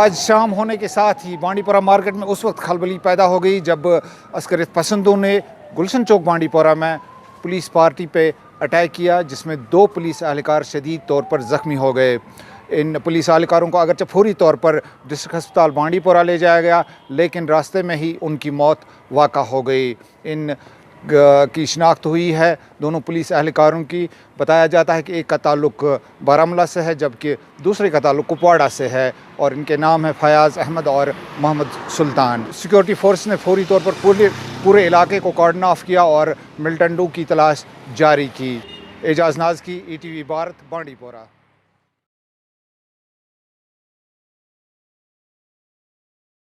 आज शाम होने के साथ ही बांडीपोरा मार्केट में उस वक्त खलबली पैदा हो गई जब अस्करियत पसंदों ने गुलशन चौक बांडीपोरा में पुलिस पार्टी पे अटैक किया, जिसमें 2 पुलिस एहलकार शदीद तौर पर ज़ख्मी हो गए। इन पुलिस एहलकारों को अगरचे फौरी तौर पर डिस्ट्रिक्ट अस्पताल बांडीपोरा ले जाया गया, लेकिन रास्ते में ही उनकी मौत वाक़ा हो गई। इन की शिनाख्त हुई है दोनों पुलिस एहलकारों की। बताया जाता है कि एक का ताल्लुक़ बारामूला से है जबकि दूसरे का ताल्लुक़ कुपवाड़ा से है और इनके नाम है फयाज़ अहमद और मोहम्मद सुल्तान। सिक्योरिटी फोर्स ने फौरी तौर पर पूरे इलाके को कॉर्डन ऑफ किया और मिलिटेंटों की तलाश जारी की। एजाज नाज की ETV भारत बांडीपोरा।